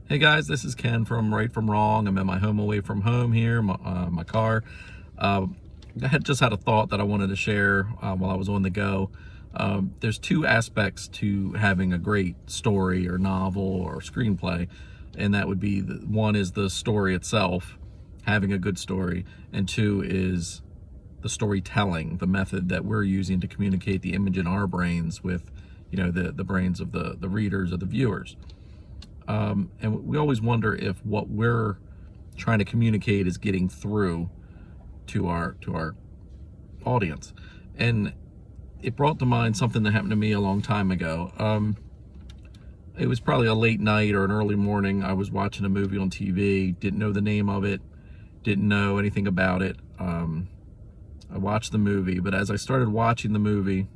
Hey guys, this is Ken from Right From Wrong. I'm at my home away from home here, my car. Uh, I had just had a thought that I wanted to share while I was on the go. There's two aspects to having a great story or novel or screenplay, and that would be one is the story itself, having a good story, and two is the storytelling, the method that we're using to communicate the image in our brains with, the brains of the readers or the viewers. And we always wonder if what we're trying to communicate is getting through to our audience. And it brought to mind something that happened to me a long time ago. It was probably a late night or an early morning. I was watching a movie on TV, didn't know the name of it, didn't know anything about it. I watched the movie, but as I started watching the movie,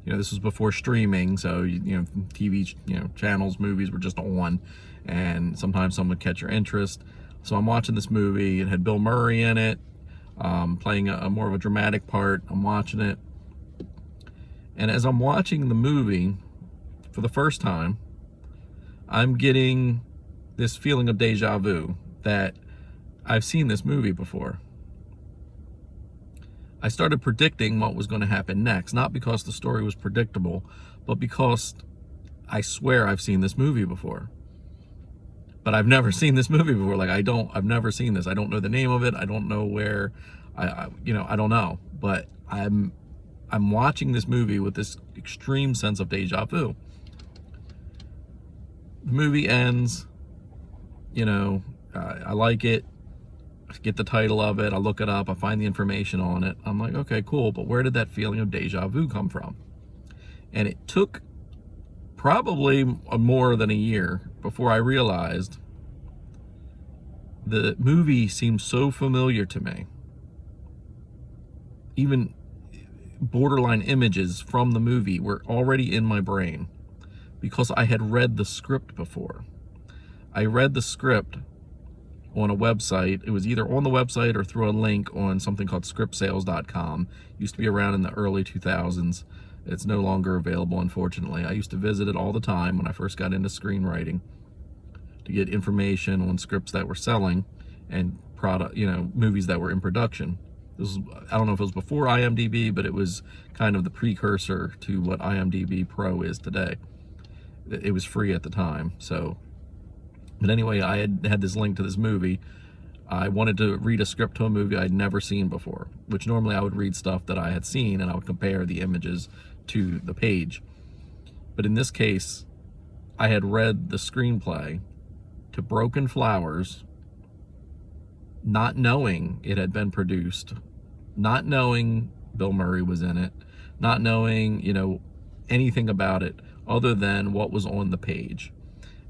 this was before streaming, so TV, channels, movies were just on, and sometimes some would catch your interest. So I'm watching this movie. It had Bill Murray in it, playing a more of a dramatic part. I'm watching it, and as I'm watching the movie for the first time, I'm getting this feeling of deja vu that I've seen this movie before. I started predicting what was going to happen next, not because the story was predictable, but because I swear I've seen this movie before. But I've never seen this movie before. I've never seen this. I don't know the name of it. I don't know where, I don't know. But I'm watching this movie with this extreme sense of deja vu. The movie ends, I like it. I get the title of it, I look it up, I find the information on it. I'm like, okay, cool, but where did that feeling of deja vu come from? And it took probably more than a year before I realized the movie seemed so familiar to me. Even borderline images from the movie were already in my brain because I had read the script before. I read the script on a website. It was either on the website or through a link on something called scriptsales.com. Used to be around in the early 2000s. It's no longer available, unfortunately. I used to visit it all the time when I first got into screenwriting to get information on scripts that were selling and movies that were in production. I don't know if it was before IMDb, but it was kind of the precursor to what IMDb Pro is today. It was free at the time, so. But anyway, I had this link to this movie. I wanted to read a script to a movie I'd never seen before, which normally I would read stuff that I had seen and I would compare the images to the page. But in this case, I had read the screenplay to Broken Flowers, not knowing it had been produced, not knowing Bill Murray was in it, not knowing, anything about it other than what was on the page.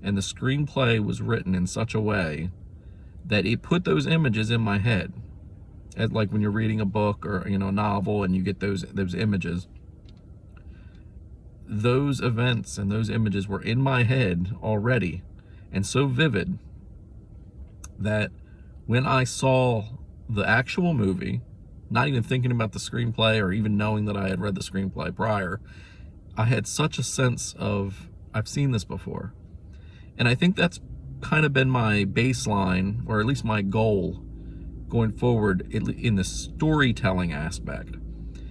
And the screenplay was written in such a way that it put those images in my head. Like when you're reading a book or a novel and you get those images, those events and those images were in my head already and so vivid that when I saw the actual movie, not even thinking about the screenplay or even knowing that I had read the screenplay prior, I had such a sense of, I've seen this before. And I think that's kind of been my baseline, or at least my goal going forward in the storytelling aspect,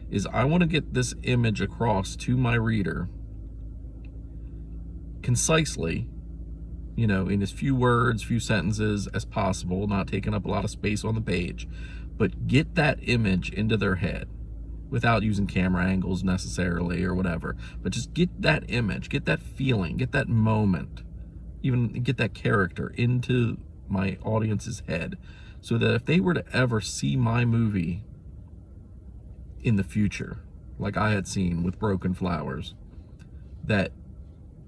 is I want to get this image across to my reader concisely, in as few words, few sentences as possible, not taking up a lot of space on the page, but get that image into their head without using camera angles necessarily or whatever. But just get that image, get that feeling, get that moment, even get that character into my audience's head so that if they were to ever see my movie in the future, like I had seen with Broken Flowers, that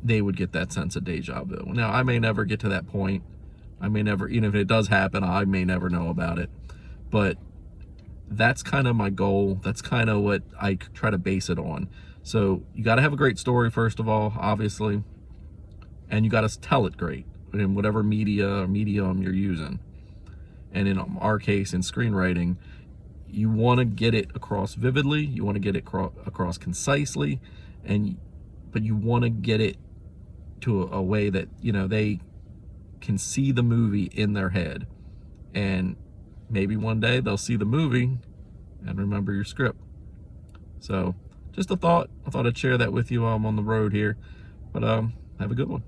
they would get that sense of deja vu. Now, I may never get to that point. I may never, even if it does happen, I may never know about it. But that's kind of my goal. That's kind of what I try to base it on. So you got to have a great story, first of all, obviously. And you got to tell it great in whatever media or medium you're using. And in our case, in screenwriting, you want to get it across vividly, you want to get it across concisely, but you want to get it to a way that they can see the movie in their head. And maybe one day they'll see the movie and remember your script. So just a thought. I thought I'd share that with you. I'm on the road here, but have a good one.